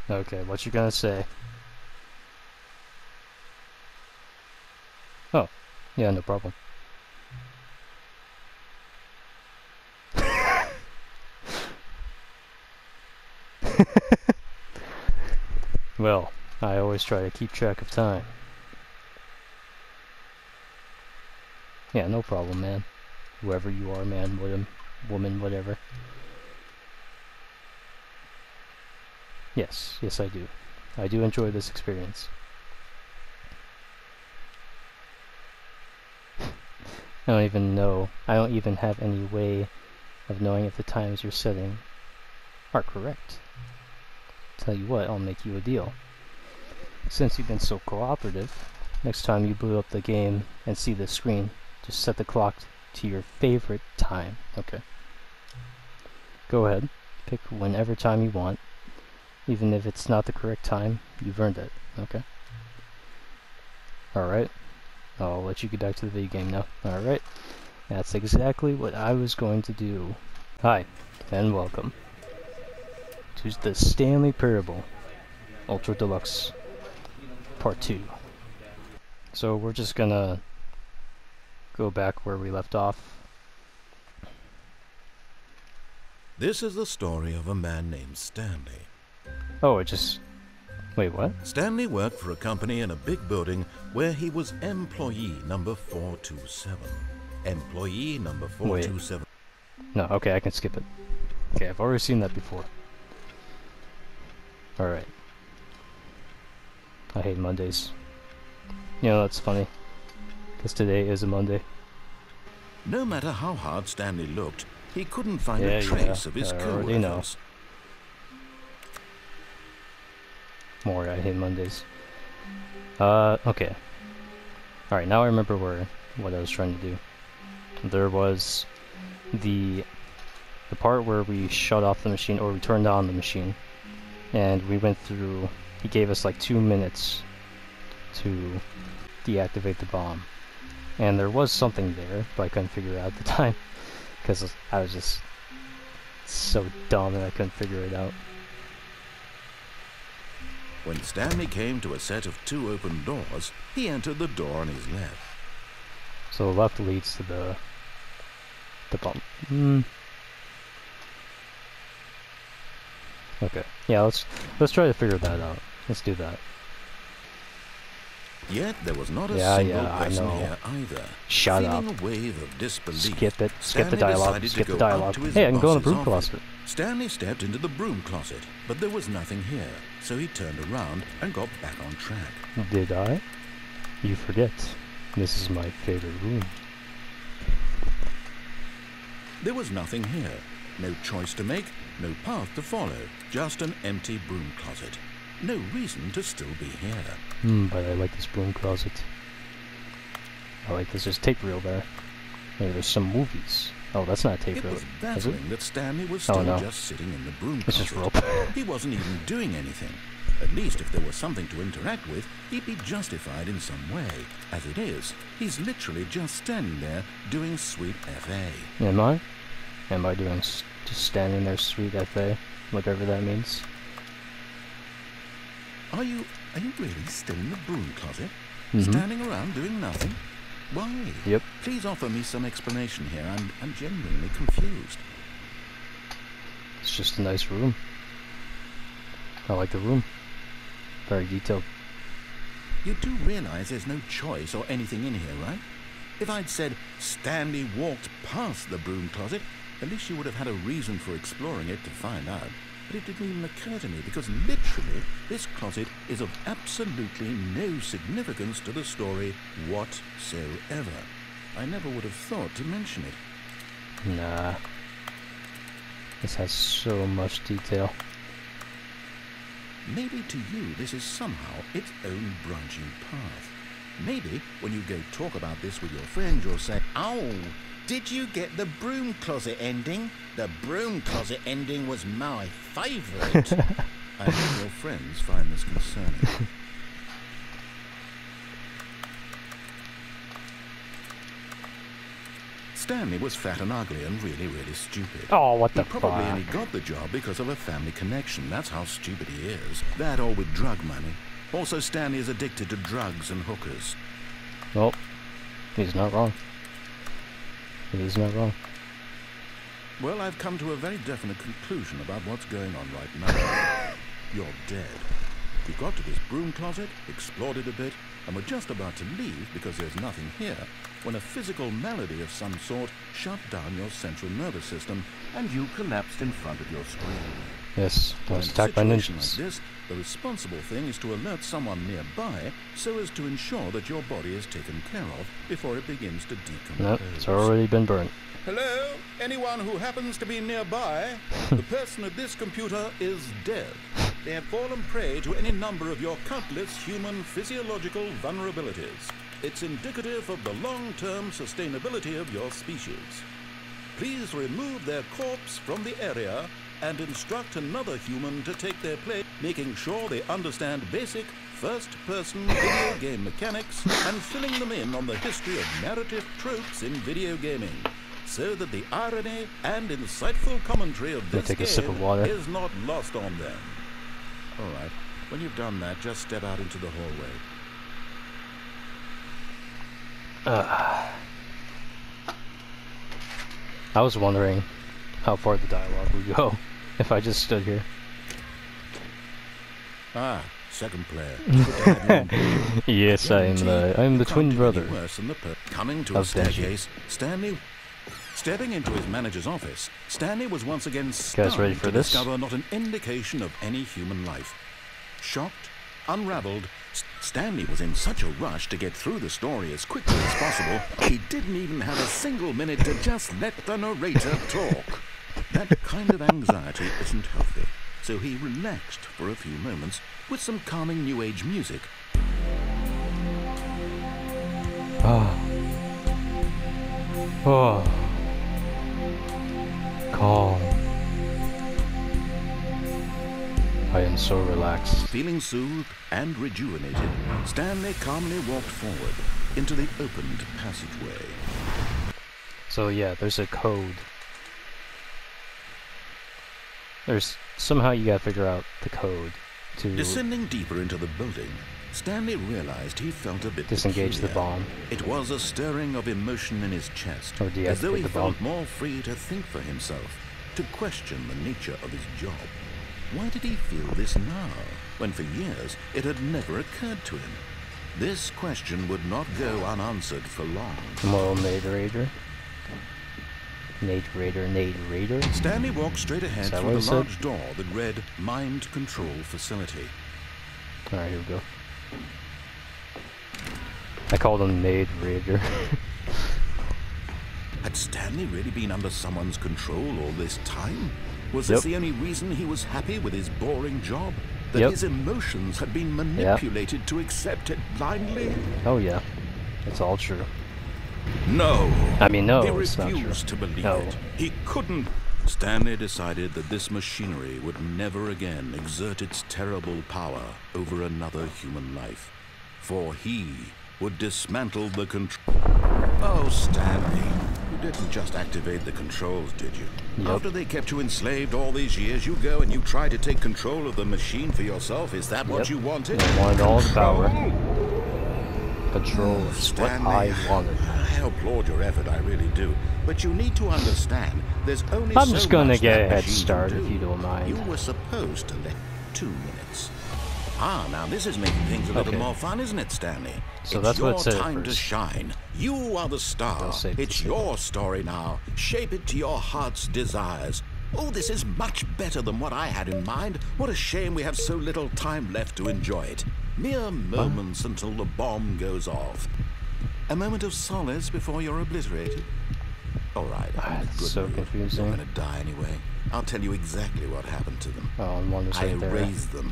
Okay, what you gonna say? Oh, yeah, no problem. Well, I always try to keep track of time. Yeah, no problem, man. Whoever you are, man, woman, whatever. Yes, yes I do. I do enjoy this experience. I don't even know. I don't even have any way of knowing if the times you're setting are correct. Tell you what, I'll make you a deal. Since you've been so cooperative, next time you boot up the game and see the screen, just set the clock to your favorite time, okay? Go ahead, pick whenever time you want. Even if it's not the correct time, you've earned it, okay? Alright, I'll let you get back to the video game now. Alright, that's exactly what I was going to do. Hi, and welcome to the Stanley Parable Ultra Deluxe Part 2. So we're just gonna go back where we left off. This is the story of a man named Stanley. Oh, it just... Wait, what? Stanley worked for a company in a big building where he was employee number 427. Employee number 427. Wait. No, okay, I can skip it. Okay, I've already seen that before. Alright. I hate Mondays. You know, that's funny. Because today is a Monday. No matter how hard Stanley looked, he couldn't find a trace of his co-workers. More, I hate Mondays. Okay. Alright, now I remember what I was trying to do. There was the part where we shut off the machine, or we turned on the machine, and we went through, he gave us like 2 minutes to deactivate the bomb. And there was something there, but I couldn't figure it out at the time, because I was just so dumb and I couldn't figure it out. When Stanley came to a set of 2 open doors, he entered the door on his left. So the left leads to the bomb. Okay. Yeah, let's try to figure that out. Let's do that. Yet there was not a single person here either. Shut up. Feeling a wave of disbelief, Skip it. Skip the Stanley dialogue. decided Skip to the go dialogue. up to his Hey, I can go in the boss's broom office. closet. Stanley stepped into the broom closet, but there was nothing here, so he turned around and got back on track. Did I? You forget. This is my favorite room. There was nothing here. No choice to make, no path to follow, just an empty broom closet. No reason to still be here. But I like this broom closet. I like this. There's tape reel there. Maybe there's some movies. Oh, that's not a tape reel. It was baffling that Stanley was still just sitting in the broom closet. It's just rope. He wasn't even doing anything. At least if there was something to interact with, he'd be justified in some way. As it is, he's literally just standing there doing sweet FA. Am I? Am I doing just standing there sweet FA? Whatever that means. Are you really still in the broom closet? Standing around doing nothing? Why? Yep. Please offer me some explanation here. I'm genuinely confused. It's just a nice room. I like the room. Very detailed. You do realize there's no choice or anything in here, right? If I'd said Stanley walked past the broom closet, at least you would have had a reason for exploring it to find out. But it didn't even occur to me, because literally, this closet is of absolutely no significance to the story whatsoever. I never would have thought to mention it. Nah. This has so much detail. Maybe to you this is somehow its own branching path. Maybe when you go talk about this with your friends, you'll say, "Oh, did you get the broom closet ending? The broom closet ending was my favourite." I hope your friends find this concerning. Stanley was fat and ugly and really, really stupid. Oh, what the He probably fuck? only got the job because of a family connection. That's how stupid he is. That or with drug money. Also, Stanley is addicted to drugs and hookers. Well, he's not wrong. He's not wrong. Well, I've come to a very definite conclusion about what's going on right now. You're dead. You got to this broom closet, explored it a bit, and were just about to leave because there's nothing here, when a physical malady of some sort shut down your central nervous system, and you collapsed in front of your screen. Yes, I was attacked by In a situation ninjas. like this, the responsible thing is to alert someone nearby so as to ensure that your body is taken care of before it begins to decompose. Nope, it's already been burnt. Hello? Anyone who happens to be nearby? The person at this computer is dead. They have fallen prey to any number of your countless human physiological vulnerabilities. It's indicative of the long-term sustainability of your species. Please remove their corpse from the area and instruct another human to take their place, making sure they understand basic first-person video game mechanics and filling them in on the history of narrative tropes in video gaming, so that the irony and insightful commentary of this take a sip of game water. is not lost on them. All right, when you've done that, just step out into the hallway. I was wondering how far the dialogue would go if I just stood here. Ah, second player. Good to have you on board. Yes, I'm the You twin can't do any brother. worse than the coming to a of Denji. staircase, Stanley. Stepping into his manager's office, Stanley was once again Guys stunned ready for to this? discover not an indication of any human life. Shocked, unraveled, Stanley was in such a rush to get through the story as quickly as possible, he didn't even have a single minute to just let the narrator talk. That kind of anxiety isn't healthy, so he relaxed for a few moments with some calming New Age music. Oh. Oh. Calm. I am so relaxed. Feeling soothed and rejuvenated, Stanley calmly walked forward into the opened passageway. So yeah, there's a code. There's somehow you gotta figure out the code to Descending deeper into the building, Stanley realized he felt a bit disengage the peculiar. bomb. It was a stirring of emotion in his chest, Or as though deactivate he the felt bomb. more free to think for himself, to question the nature of his job. Why did he feel this now, when for years it had never occurred to him? This question would not go unanswered for long. Moral narrator. Narrator. Stanley walked straight ahead Is that through what the it large door that read Mind Control Facility. Alright, here we go. I called him narrator. Had Stanley really been under someone's control all this time? Was this Yep. the only reason he was happy with his boring job? That Yep. his emotions had been manipulated to accept it blindly? Oh yeah, it's all true. No. I mean, no, He it's not true. refused to believe No. it. He couldn't. Stanley decided that this machinery would never again exert its terrible power over another human life. For he would dismantle the control. Oh, Stanley, you didn't just activate the controls, did you? Yep. After they kept you enslaved all these years, you go and you try to take control of the machine for yourself. Is that what Yep. you wanted? I wanted all the power. Control? Control is what Stanley, I wanted. I applaud your effort, I really do. But you need to understand, there's only I'm so just gonna much get that a head machine can start do. if you don't mind. You were supposed to let 2 minutes. Ah, now this is making things a little Okay. more fun, isn't it, Stanley? So it's that's your what it said at time to first. shine. You are the star. Don't say It's to your story now. Shape it to your heart's desires. Oh, this is much better than what I had in mind. What a shame we have so little time left to enjoy it. Mere moments until the bomb goes off. A moment of solace before you're obliterated. All right, I'm in a It's good so mood. confusing. You're going to die anyway. I'll tell you exactly what happened to them. Oh, and one was I right there. erased them.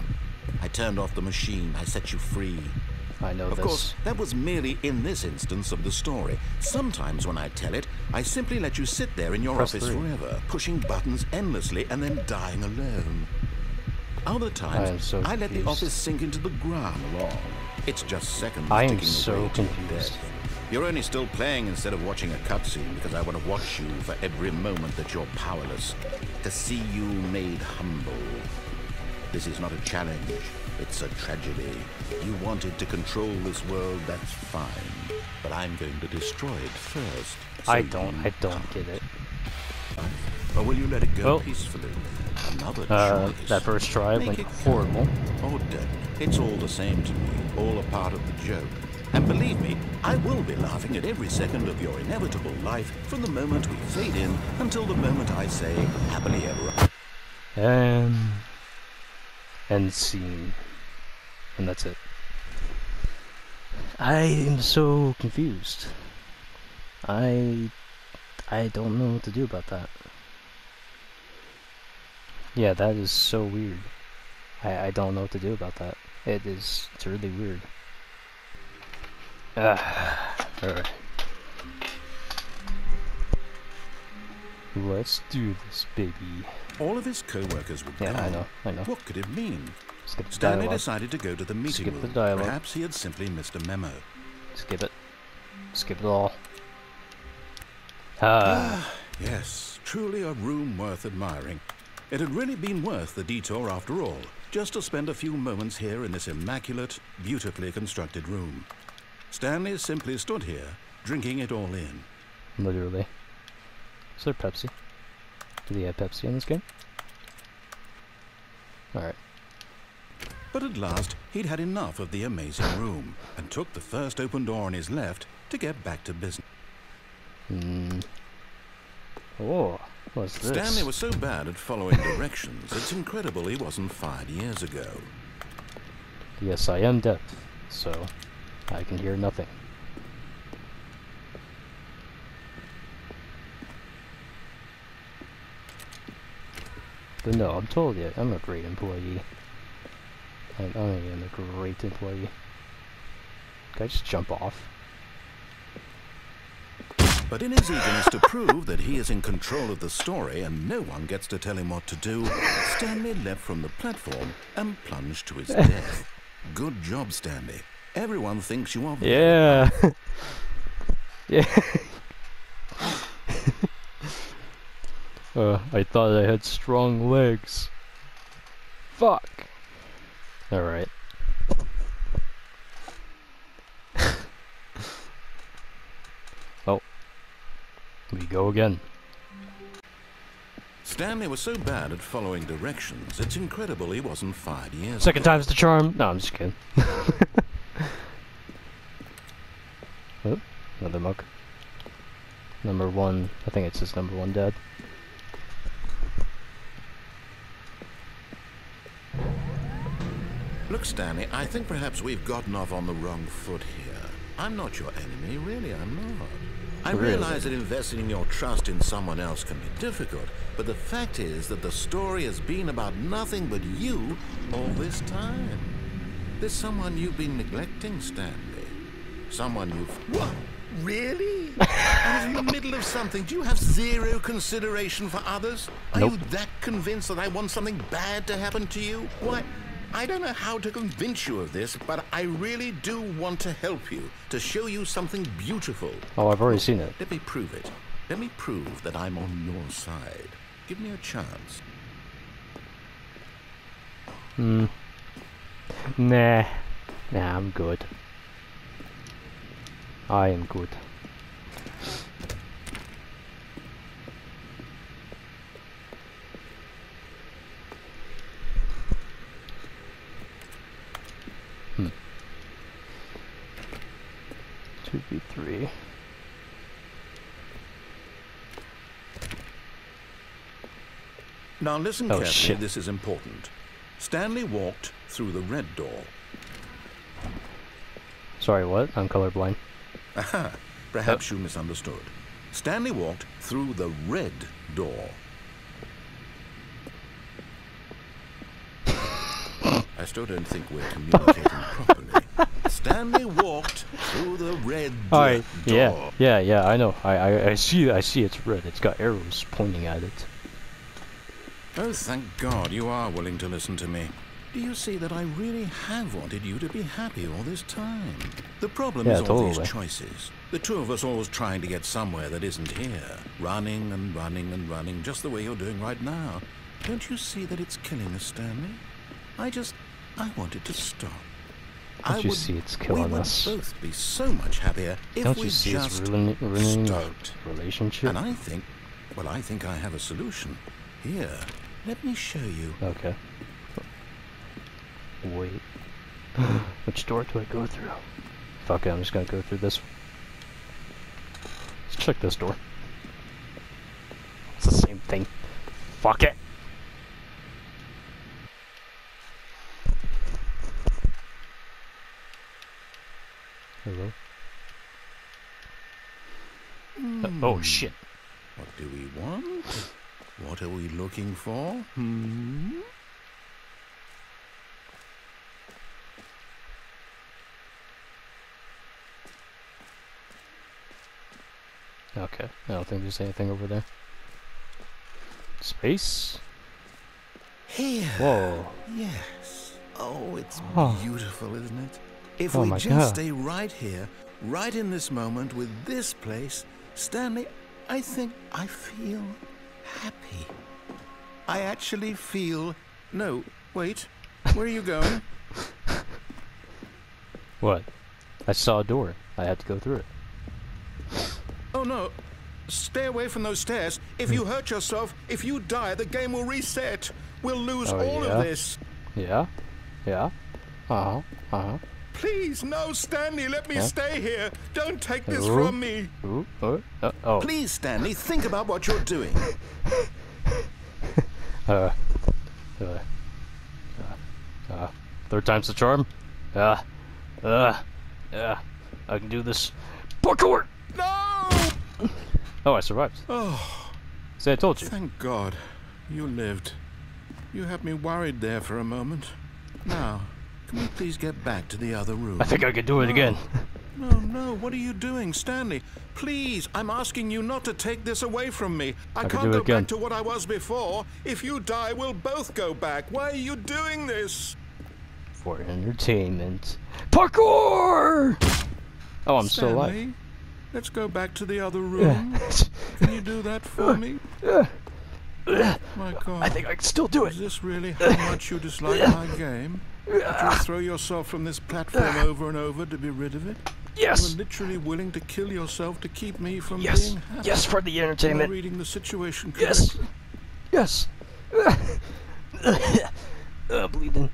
I turned off the machine. I set you free. I know Of this. course, that was merely in this instance of the story. Sometimes when I tell it, I simply let you sit there in your Press office 3. forever, pushing buttons endlessly and then dying alone. Other I am times, so I let the confused. office sink into the ground along. It's just seconds I am ticking so away to confused. death. You're only still playing instead of watching a cutscene because I want to watch you for every moment that you're powerless. To see you made humble. This is not a challenge. It's a tragedy. You wanted to control this world, that's fine. But I'm going to destroy it first. So I don't get it. Or will you let it go Well, peacefully? Another choice. that first try Make went it horrible. Or dead. It's all the same to me. All a part of the joke. And believe me, I will be laughing at every second of your inevitable life from the moment we fade in until the moment I say happily ever after. End scene. And that's it. I am so confused. I don't know what to do about that. Yeah, that is so weird. I don't know what to do about that. It's really weird. Alright. Let's do this, baby. All of his co-workers would Yeah, gone. I know. What could it mean? Skip the Stanley dialogue. decided to go to the meeting Skip room. the dialogue. Perhaps he had simply missed a memo. Skip it. Skip it all. Yes, truly a room worth admiring. It had really been worth the detour after all, just to spend a few moments here in this immaculate, beautifully constructed room. Stanley simply stood here, drinking it all in. Literally. Is there Pepsi? Do they have Pepsi in this game? Alright. But at last, he'd had enough of the amazing room, and took the first open door on his left to get back to business. Oh, what's this? Stanley was so bad at following directions, it's incredible he wasn't fired years ago. Yes, I am deaf, so I can hear nothing. But no, I'm told you, I'm a great employee. I am a great employee. Can I just jump off? But in his eagerness to prove that he is in control of the story and no one gets to tell him what to do, Stanley leapt from the platform and plunged to his death. Good job, Stanley. Everyone thinks you are very Yeah. Yeah. I thought I had strong legs. Fuck. Alright. Oh. We go again. Stanley was so bad at following directions, it's incredible he wasn't fired years Second ago. time's the charm. No, I'm just kidding. Oh, another mug. Number one. I think it says number one dead. Look, Stanley, I think perhaps we've gotten off on the wrong foot here. I'm not your enemy, really, I'm not. I Really? realize that investing your trust in someone else can be difficult, but the fact is that the story has been about nothing but you all this time. There's someone you've been neglecting, Stanley. Someone you've... What? Really? I was in the middle of something. Do you have zero consideration for others? Are Nope. you that convinced that I want something bad to happen to you? Why, I don't know how to convince you of this, but I really do want to help you, to show you something beautiful. Oh, I've already seen it. Let me prove it. Let me prove that I'm on your side. Give me a chance. Nah. Nah, I'm good. I am good. Hmm. 2v3. Now listen Oh, carefully, shit. this is important. Stanley walked through the red door. Sorry, what? I'm colorblind. Aha, perhaps you misunderstood. Stanley walked through the red door. I still don't think we're communicating properly. Stanley walked through the red Alright, door. yeah, I know. I see it's red. It's got arrows pointing at it. Oh, thank God you are willing to listen to me. Do you see that I really have wanted you to be happy all this time? The problem Yeah, is all totally. these choices. The two of us always trying to get somewhere that isn't here. Running and running and running, just the way you're doing right now. Don't you see that it's killing us, Stanley? I want it to stop. Don't you see it's killing us? We would both be so much happier if Don't we you see it's just ruining our stopped. relationship? And I think I have a solution. Here, let me show you. Okay. Wait. Which door do I go through? Fuck it, I'm just gonna go through this one. Let's check this door. It's the same thing. Fuck it! Hello? Oh shit. What do we want? What are we looking for? Okay, I don't think there's anything over there. Space? Here. Whoa. Yes. Oh, it's Oh. beautiful, isn't it? If Oh we my just God. stay right here, right in this moment with this place, Stanley, I think I feel happy. I actually feel... No, wait. Where are you going? What? I saw a door. I had to go through it. Oh, no. Stay away from those stairs. If you hurt yourself, if you die, the game will reset. We'll lose Oh, all yeah? of this. Yeah? Yeah? Uh-huh. Uh-huh. Please, no, Stanley, let me Huh? stay here. Don't take this Ooh. from me. Ooh, oh. Please, Stanley, think about what you're doing. Third time's the charm. I can do this. Parkour! No! Oh, I survived. Oh, See, I told you. thank God. You lived. You had me worried there for a moment. Now, can we please get back to the other room? I think I could do it again. No, what are you doing, Stanley? Please, I'm asking you not to take this away from me. I can can't do it go again. back to what I was before. If you die, we'll both go back. Why are you doing this? For entertainment. Parkour! Oh, I'm still alive. Stanley, let's go back to the other room. Can you do that for me? My God. I think I can still do it. Is this really how much you dislike my game? That you'll throw yourself from this platform over and over to be rid of it? Yes! You're literally willing to kill yourself to keep me from Yes! being happy. Yes, for the Am I entertainment. reading the situation Yes! correctly? Yes! Bleeding.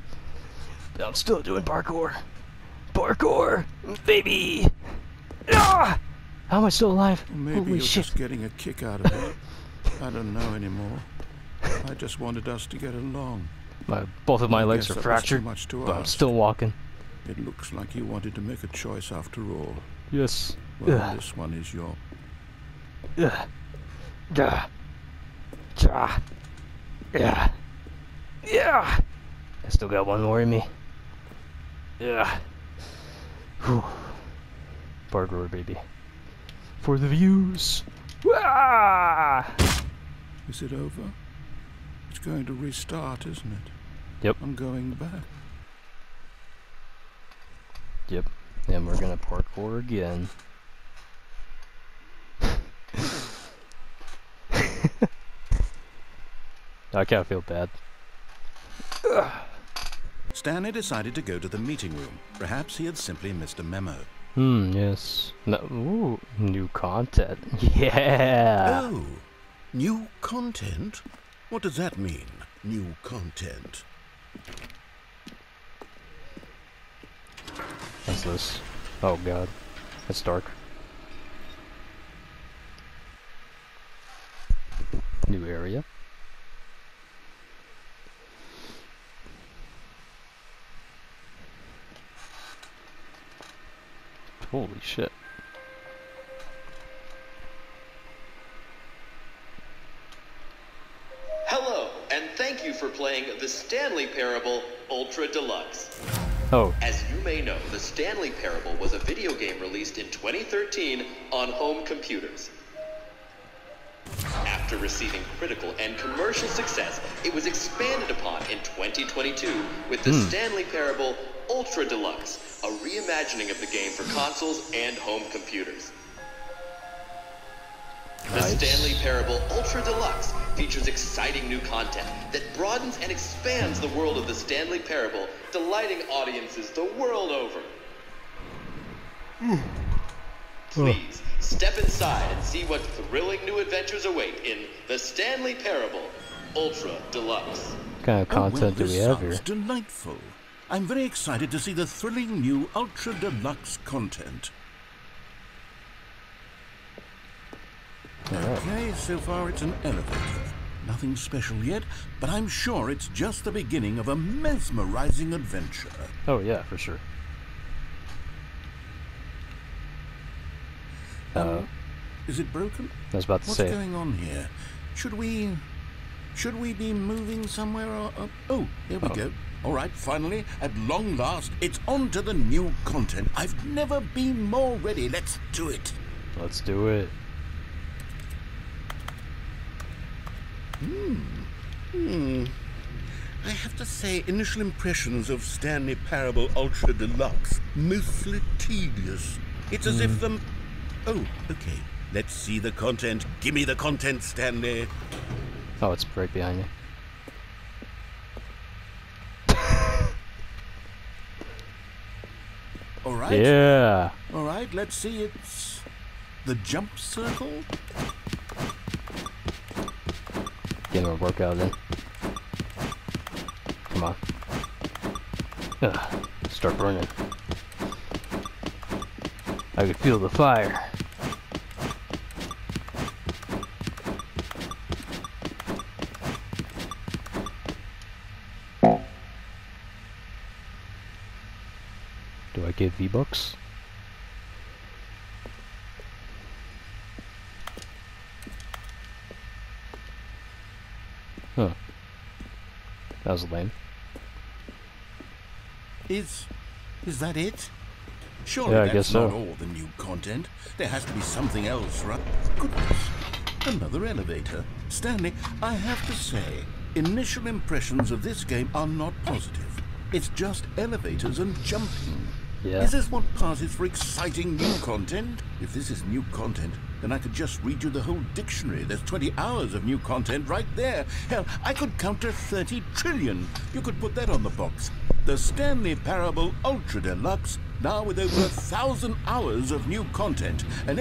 I'm still doing parkour. Parkour! Baby! Ah! How am I still alive? Or maybe Holy you're shit. just getting a kick out of it. I don't know anymore. I just wanted us to get along. Both of my I legs guess are that was too fractured, much to but I'm ask. still walking. It looks like you wanted to make a choice after all. Yes. Well, this one is your... Yeah. Yeah. Yeah. Yeah. I still got one more in me. Yeah. Whew. Parkour, baby. For the views. Ah! Is it over? It's going to restart, isn't it? Yep. I'm going back. Yep. And we're gonna parkour again. I kinda feel bad. Stanley decided to go to the meeting room. Perhaps he had simply missed a memo. Yes. No, ooh, new content. Yeah! Oh, new content? What does that mean, new content? What's this? Oh god. It's dark. New area. Holy shit. Hello, and thank you for playing the Stanley Parable Ultra Deluxe. Oh, As you may know, the Stanley Parable was a video game released in 2013 on home computers. After After receiving critical and commercial success, it was expanded upon in 2022 with the Stanley Parable Ultra Deluxe, a reimagining of the game for consoles and home computers. The Stanley Parable Ultra Deluxe features exciting new content that broadens and expands the world of the Stanley Parable, delighting audiences the world over. Please, step inside and see what thrilling new adventures await in the Stanley Parable Ultra Deluxe. What kind of content do we have here? This sounds delightful. I'm very excited to see the thrilling new Ultra Deluxe content. Okay, so far it's an elevator. Nothing special yet, but I'm sure it's just the beginning of a mesmerizing adventure. Oh yeah, for sure. Is it broken? I was about to say. What's going on here? Should we be moving somewhere or... oh, there we go. All right, finally, at long last, it's on to the new content. I've never been more ready. Let's do it. Let's do it. I have to say, initial impressions of Stanley Parable Ultra Deluxe, mostly tedious. It's as if the... Oh, okay. Let's see the content. Give me the content, Stanley. Oh, it's right behind you. All right. Yeah. All right, let's see. It's the jump circle. Getting a workout in. Come on. Start running. I could feel the fire. Do I get V-Bucks? Huh. That was lame. Is that it? Surely Yeah, I that's guess not so. all the new content. There has to be something else, right? Goodness. Another elevator. Stanley, I have to say, initial impressions of this game are not positive. It's just elevators and jumping. Yeah. Is this what passes for exciting new content? If this is new content, then I could just read you the whole dictionary. There's 20 hours of new content right there. Hell, I could count to 30 trillion. You could put that on the box. The Stanley Parable Ultra Deluxe, now with over 1,000 hours of new content. And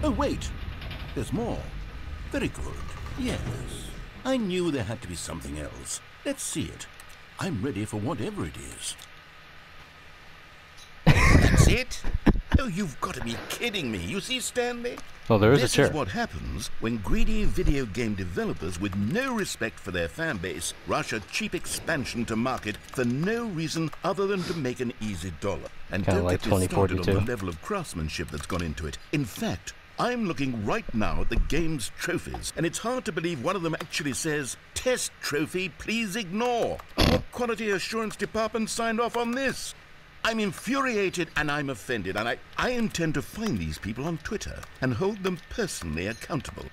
oh wait, there's more. Very good. Yes. I knew there had to be something else. Let's see it. I'm ready for whatever it is. That's it? Oh, you've got to be kidding me. You see, Stanley? Well, there is a chair. This is what happens when greedy video game developers with no respect for their fan base rush a cheap expansion to market for no reason other than to make an easy dollar. And Kinda don't like get me started on 2042. the level of craftsmanship that's gone into it. In fact, I'm looking right now at the game's trophies, and it's hard to believe one of them actually says, "Test trophy, please ignore." What quality assurance department signed off on this? I'm infuriated and I'm offended, and I intend to find these people on Twitter and hold them personally accountable.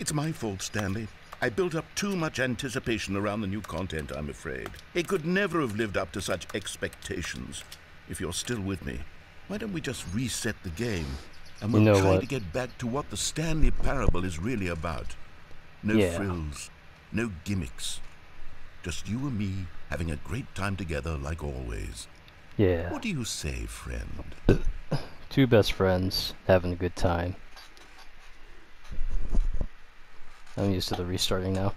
It's my fault, Stanley. I built up too much anticipation around the new content, I'm afraid. It could never have lived up to such expectations. If you're still with me, why don't we just reset the game, and we'll try to get back to what the Stanley Parable is really about. No frills, no gimmicks. Just you and me having a great time together like always. Yeah. What do you say, friend? Two best friends having a good time. I'm used to the restarting now.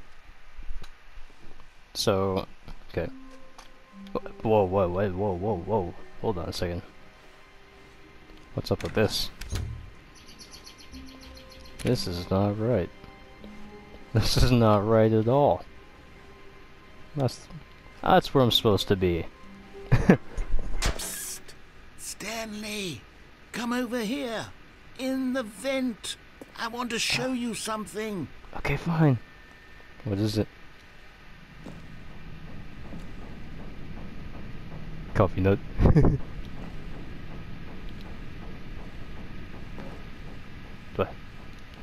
So, okay. Whoa, whoa, whoa, whoa, whoa, whoa. Hold on a second. What's up with this? This is not right. This is not right at all. That's where I'm supposed to be. Psst. Stanley, come over here. In the vent. I want to show you something. Okay, fine. What is it? Coffee nut. What?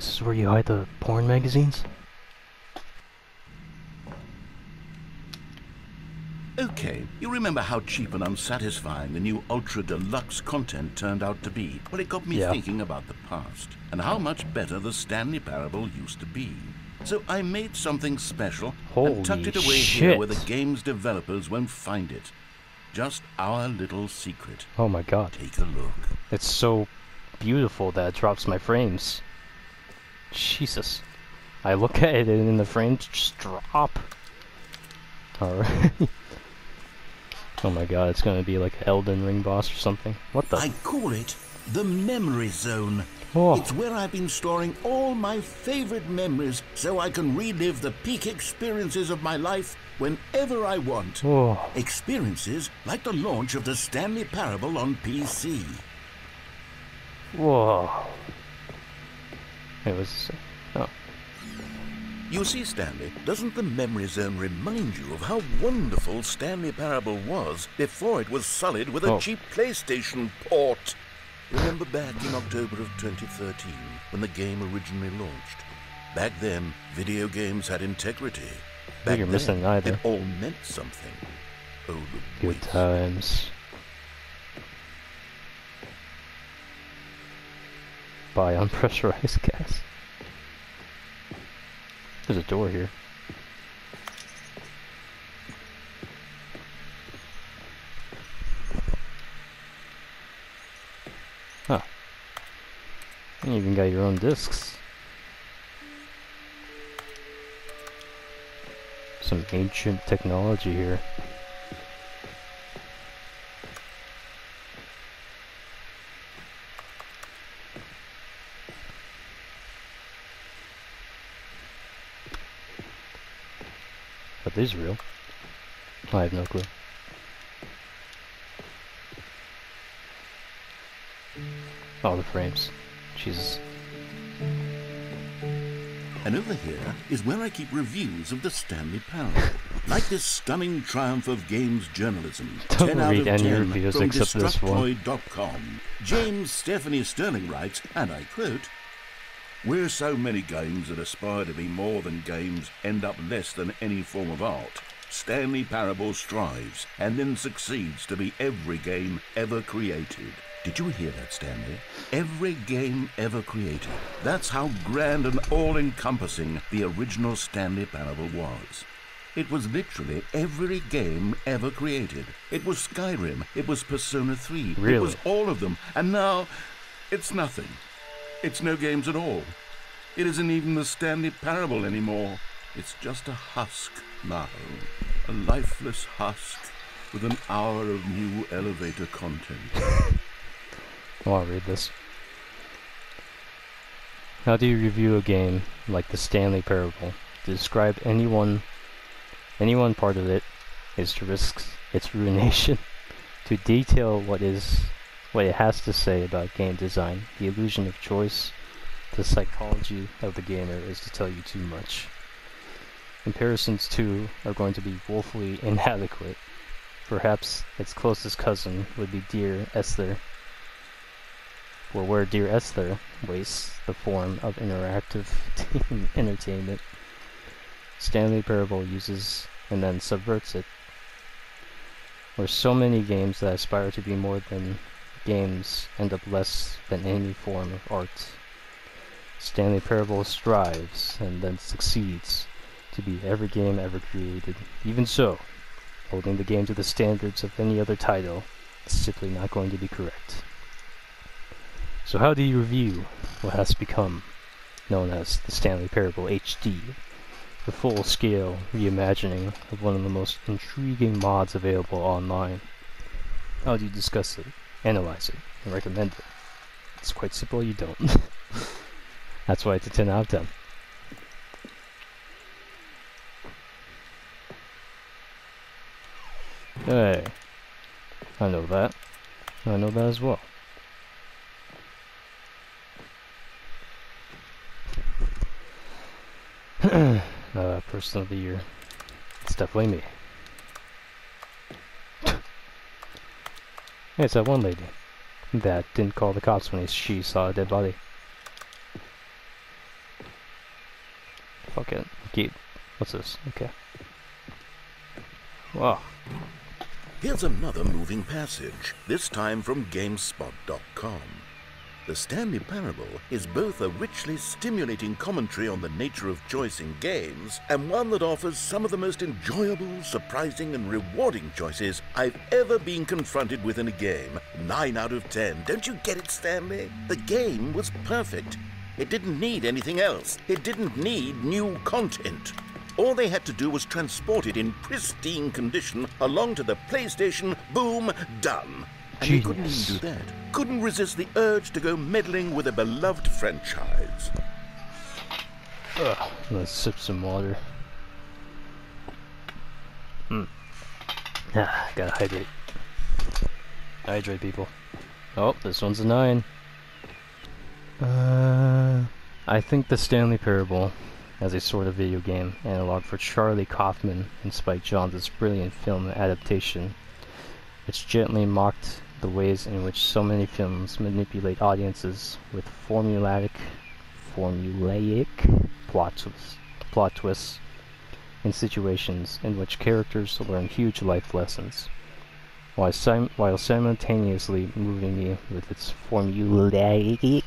This is where you hide the porn magazines? Okay, you remember how cheap and unsatisfying the new Ultra Deluxe content turned out to be? Well, it got me thinking about the past and how much better the Stanley Parable used to be. So I made something special and tucked it away here where the game's developers won't find it. Just our little secret. Oh my god. Take a look. It's so beautiful that it drops my frames. Jesus. I look at it and the frames just drop. Alright. Oh my god, it's gonna be like an Elden Ring boss or something. What the? I call it the Memory Zone. Oh. It's where I've been storing all my favorite memories so I can relive the peak experiences of my life whenever I want. Oh. Experiences like the launch of the Stanley Parable on PC. Whoa. It was... oh. You see, Stanley, doesn't the Memory Zone remind you of how wonderful Stanley Parable was before it was sullied with a cheap PlayStation port? Remember back in October of 2013, when the game originally launched? Back then, video games had integrity. Back You're then, missing neither. it all meant something. Oh, the Good times. Buy unpressurized gas. There's a door here. Huh. You even got your own discs. Some ancient technology here. Are these real? I have no clue. Oh, the frames. Jesus. And over here is where I keep reviews of the Stanley Parable. Like this stunning triumph of games journalism. Don't 10 out read of any 10 reviews from except this one. Destructoid.com. James Stephanie Sterling writes, and I quote, "Where so many games that aspire to be more than games end up less than any form of art, Stanley Parable strives and then succeeds to be every game ever created." Did you hear that, Stanley? Every game ever created. That's how grand and all-encompassing the original Stanley Parable was. It was literally every game ever created. It was Skyrim, it was Persona 3, Really? It was all of them, and now it's nothing. It's no games at all. It isn't even the Stanley Parable anymore. It's just a husk now, a lifeless husk with an hour of new elevator content. Oh, I'll read this. How do you review a game like the Stanley Parable? To describe any one part of it is to risk its ruination. To detail what it has to say about game design, the illusion of choice, the psychology of the gamer is to tell you too much. Comparisons too are going to be woefully inadequate. Perhaps its closest cousin would be Dear Esther, or where Dear Esther wastes the form of interactive team entertainment. Stanley Parable uses and then subverts it. Where so many games that aspire to be more than games end up less than any form of art. Stanley Parable strives and then succeeds to be every game ever created. Even so, holding the game to the standards of any other title is simply not going to be correct. So how do you review what has become known as the Stanley Parable HD, the full-scale reimagining of one of the most intriguing mods available online? How do you discuss it, analyze it, and recommend it? It's quite simple, you don't. That's why it's a 10 out of 10. Hey, I know that. I know that as well. Person of the year. It's definitely me. Hey, it's that one lady that didn't call the cops when she saw a dead body. fuck it. Keep. What's this? Okay. Wow. Here's another moving passage, this time from GameSpot.com. The Stanley Parable is both a richly stimulating commentary on the nature of choice in games, and one that offers some of the most enjoyable, surprising, and rewarding choices I've ever been confronted with in a game. 9 out of 10. Don't you get it, Stanley? The game was perfect. It didn't need anything else. It didn't need new content. All they had to do was transport it in pristine condition along to the PlayStation. Boom, done. And they couldn't even do that. Couldn't resist the urge to go meddling with a beloved franchise. Ugh, let's sip some water. Gotta hydrate. Hydrate, people. Oh, this one's a 9. I think the Stanley Parable as a sort of video game analog for Charlie Kaufman and Spike Jonze's brilliant film adaptation. It's gently mocked the ways in which so many films manipulate audiences with formulaic plot twists in situations in which characters learn huge life lessons, while simultaneously moving me with its formulaic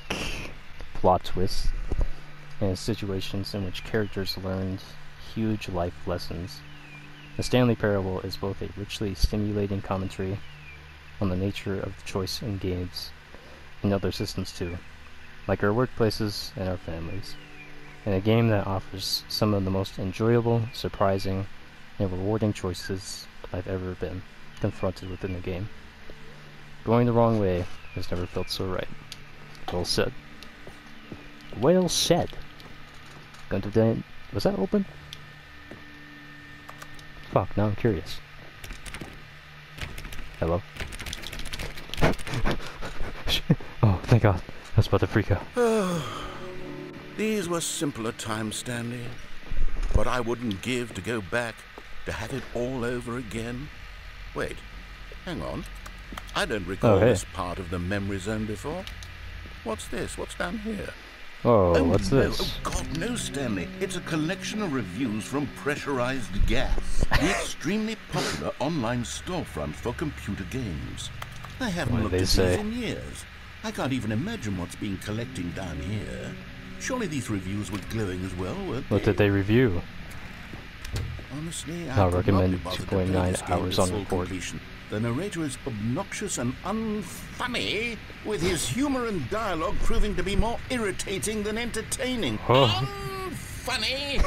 plot twists in situations in which characters learned huge life lessons. The Stanley Parable is both a richly stimulating commentary on the nature of choice in games and other systems too, like our workplaces and our families, and a game that offers some of the most enjoyable, surprising, and rewarding choices I've ever been confronted with in a game. Going the wrong way has never felt so right. Well said. Well said. Going to the... Was that open? Fuck, now I'm curious. Hello? Oh, thank God. I was about to freak out. These were simpler times, Stanley. What I wouldn't give to go back, to have it all over again. Wait, hang on. I don't recall this part of the memory zone before. What's this? What's down here? Oh, what's no. this? Oh, God, no, Stanley. It's a collection of reviews from Pressurized Gas, the extremely popular online storefront for computer games. I haven't looked at these in years. I can't even imagine what's been collecting down here. Surely these reviews were glowing as well, weren't they? What did they review? Honestly, I'll recommend 2.9 hours on record. The narrator is obnoxious and unfunny, with his humor and dialogue proving to be more irritating than entertaining. Unfunny!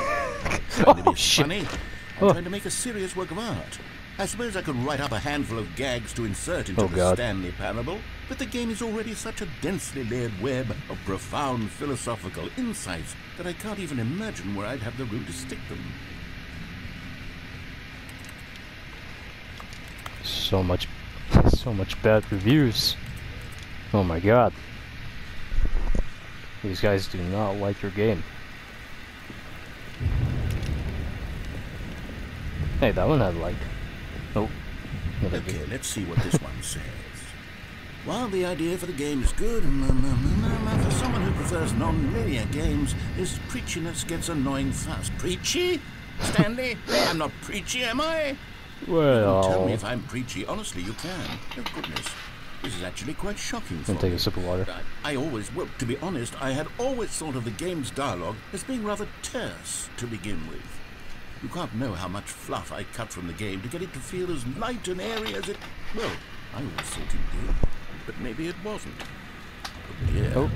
Trying to be funny. I'm trying to make a serious work of art. I suppose I could write up a handful of gags to insert into the Stanley Parable, but the game is already such a densely layered web of profound philosophical insights that I can't even imagine where I'd have the room to stick them. So much bad reviews. Oh my God. These guys do not like your game. Hey, that one had like... Oh. Okay, let's see what this one says. While the idea for the game is good, for someone who prefers non-linear games, this preachiness gets annoying fast. Preachy? Stanley? I'm not preachy, am I? Well... Tell me if I'm preachy. Honestly, you can. Oh, goodness. This is actually quite shocking for me. Take a sip of water. Well, to be honest, I had always thought of the game's dialogue as being rather terse to begin with. You can't know how much fluff I cut from the game to get it to feel as light and airy as it... Well, I always thought it did. But maybe it wasn't. Oh dear.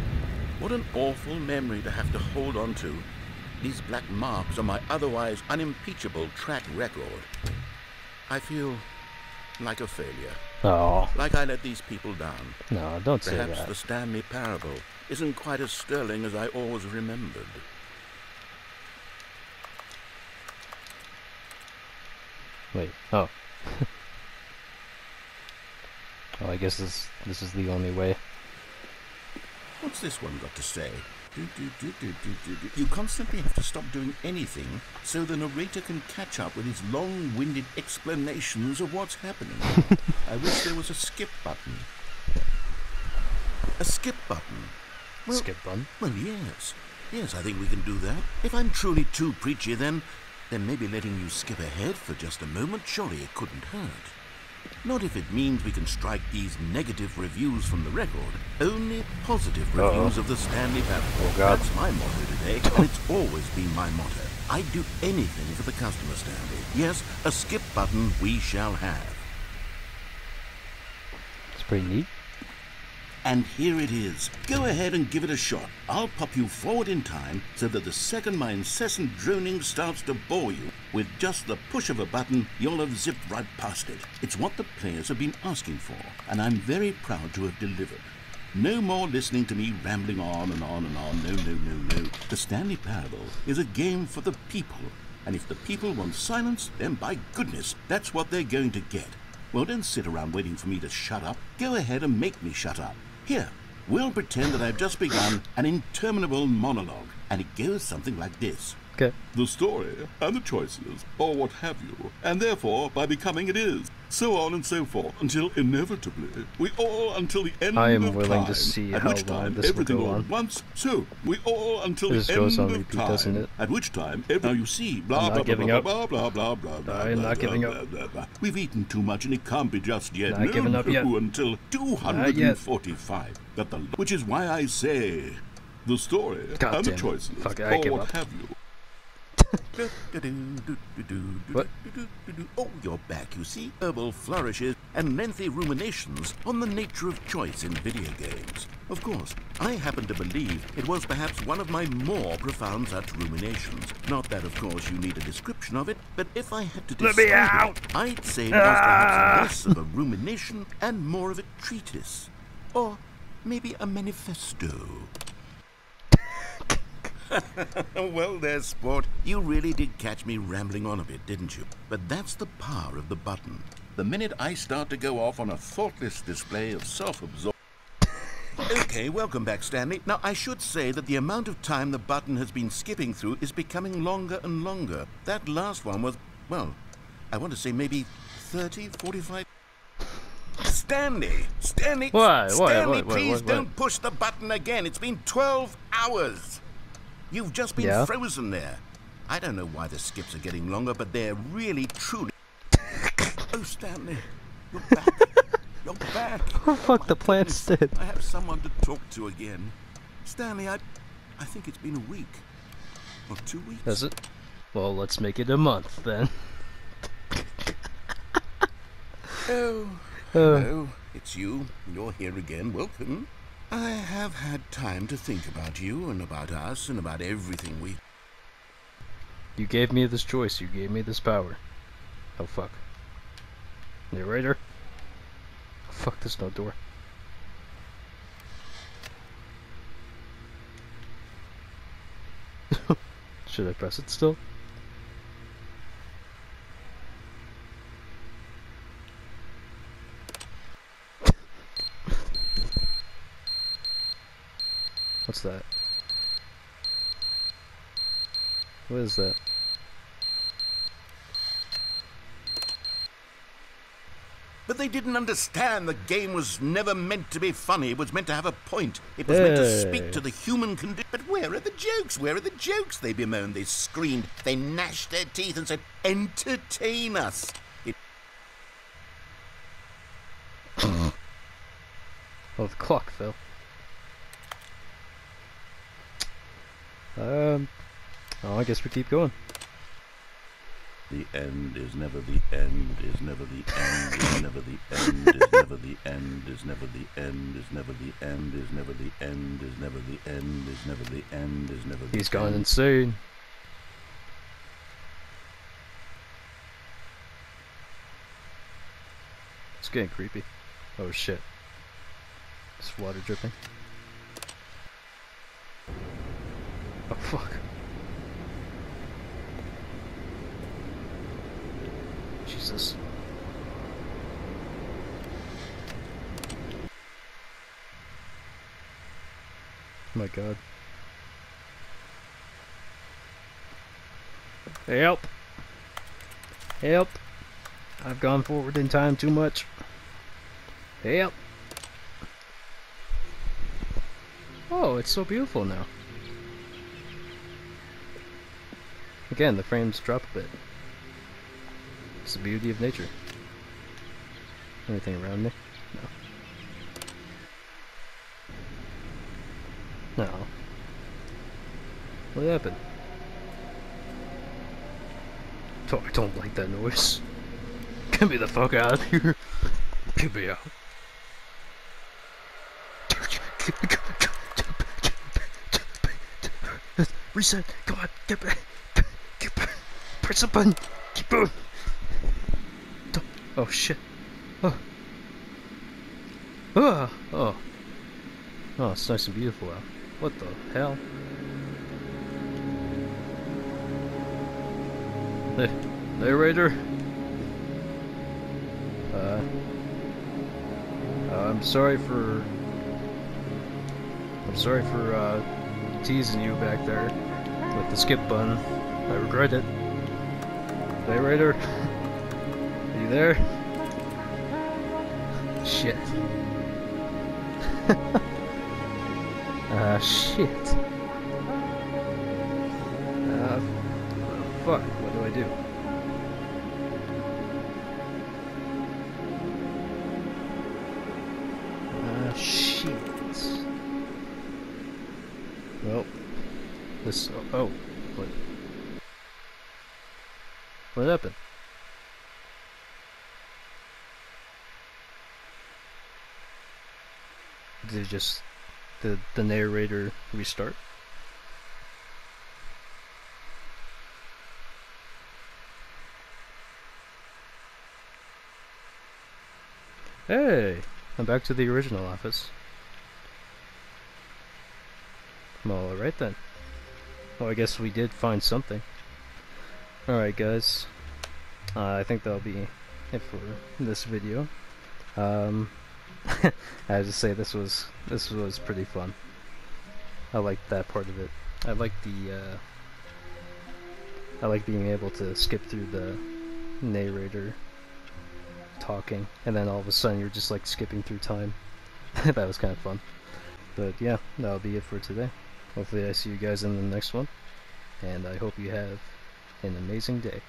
What an awful memory to have to hold on to. These black marks on my otherwise unimpeachable track record. I feel like a failure. Oh. Like I let these people down. No, don't say that. Perhaps the Stanley Parable isn't quite as sterling as I always remembered. Wait, oh. Well, I guess this is the only way. What's this one got to say? You constantly have to stop doing anything so the narrator can catch up with his long-winded explanations of what's happening. I wish there was a skip button. A skip button? Well, Skip button? Well, yes. Yes, I think we can do that. If I'm truly too preachy, then maybe letting you skip ahead for just a moment, surely it couldn't hurt. Not if it means we can strike these negative reviews from the record. Only positive reviews of the Stanley Parable. Oh, God. That's my motto today, and it's always been my motto. I'd do anything for the customer, Stanley. Yes, a skip button we shall have. It's pretty neat. And here it is. Go ahead and give it a shot. I'll pop you forward in time so that the second my incessant droning starts to bore you, with just the push of a button, you'll have zipped right past it. It's what the players have been asking for, and I'm very proud to have delivered. No more listening to me rambling on and on and on. No, no, no, no. The Stanley Parable is a game for the people, and if the people want silence, then by goodness, that's what they're going to get. Well, don't sit around waiting for me to shut up. Go ahead and make me shut up. Here, we'll pretend that I've just begun an interminable monologue, and it goes something like this. Okay. The story, and the choices, or what have you, and therefore, by becoming it is. So on and so forth, until inevitably, we all until the end I am of willing time, to see at how which long time this will everything go all on. at once, so we all until This the goes end on of repeat, time, doesn't it? at which time, now you see, blah, I'm blah, not blah, giving blah, up. blah, blah, blah, blah, blah, I'm blah, not blah, giving blah, up. blah, blah. We've eaten too much and it can't be just yet. Not giving up yet. Until 245. But which is why I say, the story God and the damn it. choices, Fuck it, I or give what up. have you. What? Oh, you're back, you see. Verbal flourishes and lengthy ruminations on the nature of choice in video games. Of course, I happen to believe it was perhaps one of my more profound such ruminations. Not that, of course, you need a description of it, but if I had to describe it, I'd say it was perhaps less of a rumination and more of a treatise. Or maybe a manifesto. Well there, sport. You really did catch me rambling on a bit, didn't you? But that's the power of the button. The minute I start to go off on a thoughtless display of self-absorption... Okay, welcome back, Stanley. Now, I should say that the amount of time the button has been skipping through is becoming longer and longer. That last one was, well, I want to say maybe 30, 45... Stanley! Stanley! What? Stanley, What? please don't push the button again. It's been 12 hours. You've just been frozen there. I don't know why the skips are getting longer, but they're really, truly... Oh, Stanley, you're back. You're back. Oh, fuck, the plant's dead. I have someone to talk to again. Stanley, I think it's been a week. Or 2 weeks. Is it? Well, let's make it a month, then. Oh, hello. It's you. You're here again. Welcome. I have had time to think about you and about us and about everything we... You gave me this choice. You gave me this power. Oh, fuck. Narrator? Oh, fuck, there's no door. Should I press it still? What's that? What is that? But they didn't understand the game was never meant to be funny. It was meant to have a point. It was meant to speak to the human condition. But where are the jokes? Where are the jokes? They bemoaned, they screamed, they gnashed their teeth and said, entertain us. Oh, the clock fell. Oh, I guess we keep going. The end is never the end, is never the end, is never the end, is never the end, is never the end, is never the end, is never the end, is never the end, is never the end, is never the end. He's gone insane. It's getting creepy. Oh shit. It's water dripping. Oh fuck. Jesus. Oh my god. Help! Help! I've gone forward in time too much. Help! Oh, it's so beautiful now. Again, the frames drop a bit. It's the beauty of nature. Anything around me? No. No. What happened? Oh, I don't like that noise. Get me the fuck out of here. Get me out. Reset. Come on. Get back. Get back. Press the button. Keep going. Oh shit. Oh. Oh. Oh. Oh, it's nice and beautiful out. What the hell? Hey, narrator. I'm sorry for teasing you back there with the skip button. I regret it. Narrator, are you there? Shit. Shit. Fuck. What do I do? Shit. Well, this. Oh, what? What happened? Did the narrator restart? Hey, I'm back to the original office. Well, alright then. Well, I guess we did find something. Alright guys, I think that'll be it for this video. I have to say this was pretty fun. I liked that part of it. I like being able to skip through the narrator talking, and then all of a sudden you're just like skipping through time. That was kind of fun. But yeah, that'll be it for today. Hopefully I see you guys in the next one, and I hope you have an amazing day.